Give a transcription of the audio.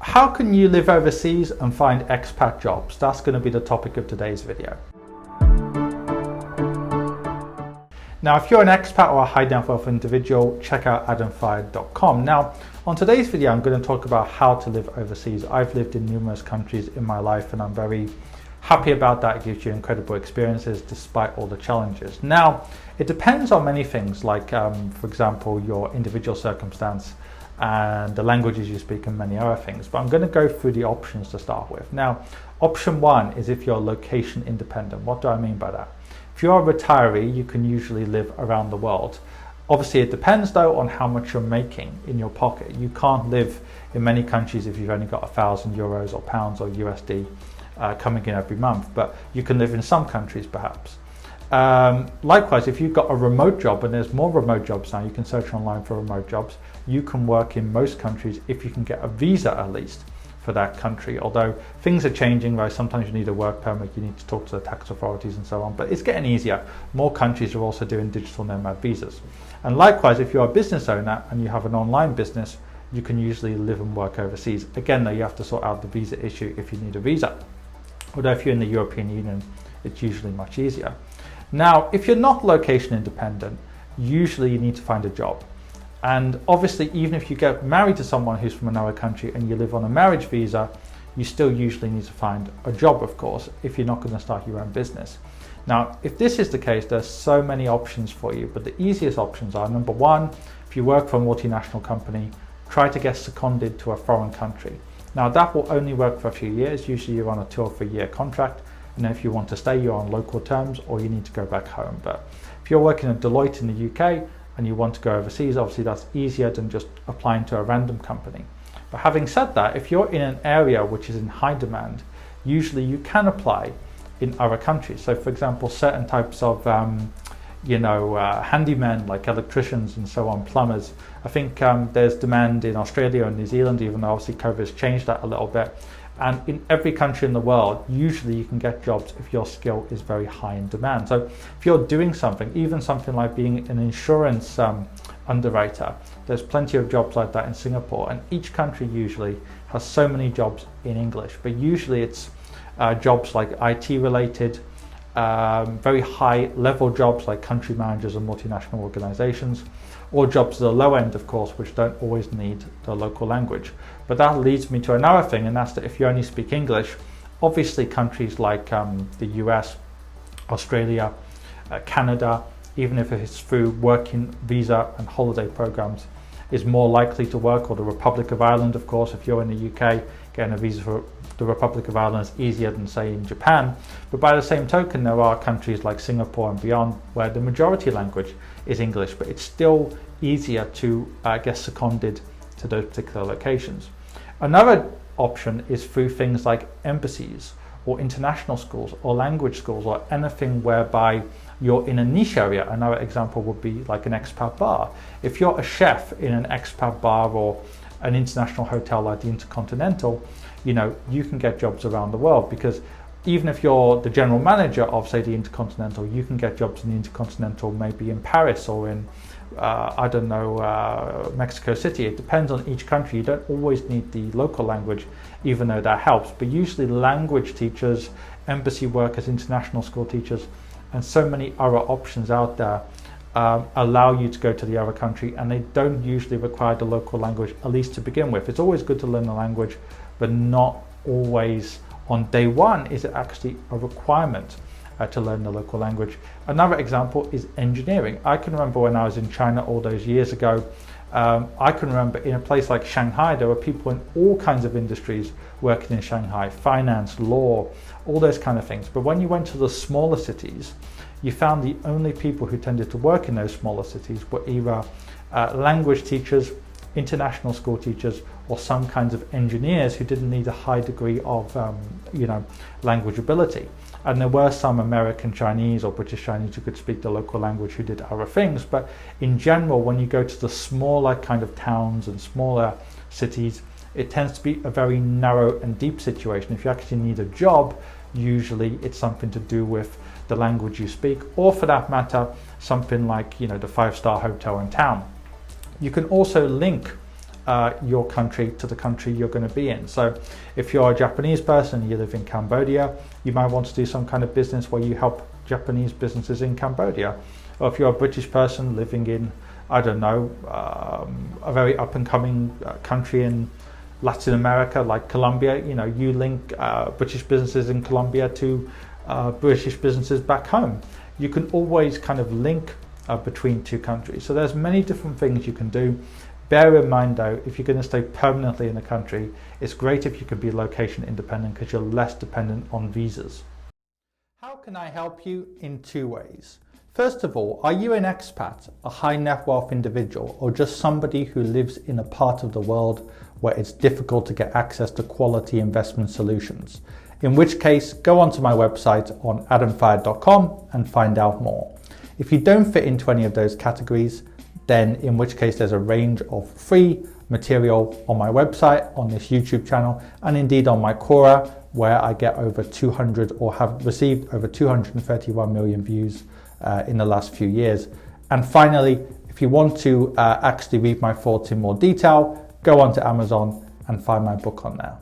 How can you live overseas and find expat jobs? That's going to be the topic of today's video. Now, if you're an expat or a high net worth individual, check out adamfired.com. Now, on today's video, I'm going to talk about how to live overseas. I've lived in numerous countries in my life and I'm very happy about that. It gives you incredible experiences despite all the challenges. Now, it depends on many things like, for example, your individual circumstance and the languages you speak and many other things. But I'm going to go through the options to start with. Now, option one is if you're location independent. What do I mean by that? If you're a retiree, you can usually live around the world. Obviously, it depends though on how much you're making in your pocket. You can't live in many countries if you've only got €1,000 or pounds or USD coming in every month, but you can live in some countries perhaps. Likewise, if you've got a remote job, and there's more remote jobs now, you can search online for remote jobs, you can work in most countries if you can get a visa at least for that country, although things are changing, right? Sometimes you need a work permit, you need to talk to the tax authorities and so on, but it's getting easier. More countries are also doing digital nomad visas. And likewise, if you're a business owner and you have an online business, you can usually live and work overseas. Again, though, you have to sort out the visa issue if you need a visa. Although if you're in the European Union, it's usually much easier. Now, if you're not location independent, usually you need to find a job. And obviously, even if you get married to someone who's from another country and you live on a marriage visa, you still usually need to find a job, of course, if you're not going to start your own business. Now, if this is the case, there's so many options for you, but the easiest options are, number one, if you work for a multinational company, try to get seconded to a foreign country. Now, that will only work for a few years. Usually you're on a 2 or 3 year contract. And if you want to stay, you're on local terms or you need to go back home. But if you're working at Deloitte in the UK and you want to go overseas, obviously that's easier than just applying to a random company. But having said that, if you're in an area which is in high demand, usually you can apply in other countries. So for example, certain types of handymen like electricians and so on, plumbers. I think there's demand in Australia and New Zealand, even though obviously COVID has changed that a little bit. And in every country in the world, usually you can get jobs if your skill is very high in demand. So if you're doing something, even something like being an insurance underwriter, there's plenty of jobs like that in Singapore. And each country usually has so many jobs in English, but usually it's jobs like IT related, very high level jobs like country managers and multinational organizations, or jobs at the low end, of course, which don't always need the local language. But that leads me to another thing, and that's that if you only speak English, obviously countries like the US, Australia, Canada, even if it's through working visa and holiday programs, is more likely to work, or the Republic of Ireland, of course. If you're in the UK, getting a visa for the Republic of Ireland is easier than, say, in Japan. But by the same token, there are countries like Singapore and beyond where the majority language is English, but it's still easier to get seconded to those particular locations. Another option is through things like embassies or international schools or language schools or anything whereby you're in a niche area. Another example would be like an expat bar. If you're a chef in an expat bar or an international hotel like the Intercontinental, you can get jobs around the world, because even if you're the general manager of, say, the Intercontinental, you can get jobs in the Intercontinental maybe in Paris or in Mexico City. It depends on each country. You don't always need the local language, even though that helps. But usually language teachers, embassy workers, international school teachers, and so many other options out there allow you to go to the other country, and they don't usually require the local language, at least to begin with. It's always good to learn the language, but not always on day one is it actually a requirement to learn the local language. Another example is engineering. I can remember when I was in China all those years ago, I can remember in a place like Shanghai, there were people in all kinds of industries working in Shanghai, finance, law, all those kind of things. But when you went to the smaller cities, you found the only people who tended to work in those smaller cities were either language teachers, international school teachers, or some kinds of engineers who didn't need a high degree of language ability. And there were some American Chinese or British Chinese who could speak the local language who did other things. But in general, when you go to the smaller kind of towns and smaller cities, it tends to be a very narrow and deep situation. If you actually need a job, usually it's something to do with the language you speak, or for that matter, something like the 5-star hotel in town. You can also link your country to the country you're going to be in. So if you're a Japanese person and you live in Cambodia, you might want to do some kind of business where you help Japanese businesses in Cambodia. Or if you're a British person living in, I don't know, a very up and coming country in Latin America like Colombia, you know, you link British businesses in Colombia to British businesses back home. You can always kind of link between two countries. So there's many different things you can do. Bear in mind though, if you're going to stay permanently in a country, it's great if you can be location independent because you're less dependent on visas. How can I help you? In two ways. First of all, are you an expat, a high net worth individual, or just somebody who lives in a part of the world where it's difficult to get access to quality investment solutions? In which case, go onto my website on adamfired.com and find out more. If you don't fit into any of those categories, then in which case there's a range of free material on my website, on this YouTube channel, and indeed on my Quora, where I get over 200 or have received over 231 million views in the last few years. And finally, if you want to actually read my thoughts in more detail, go onto Amazon and find my book on there.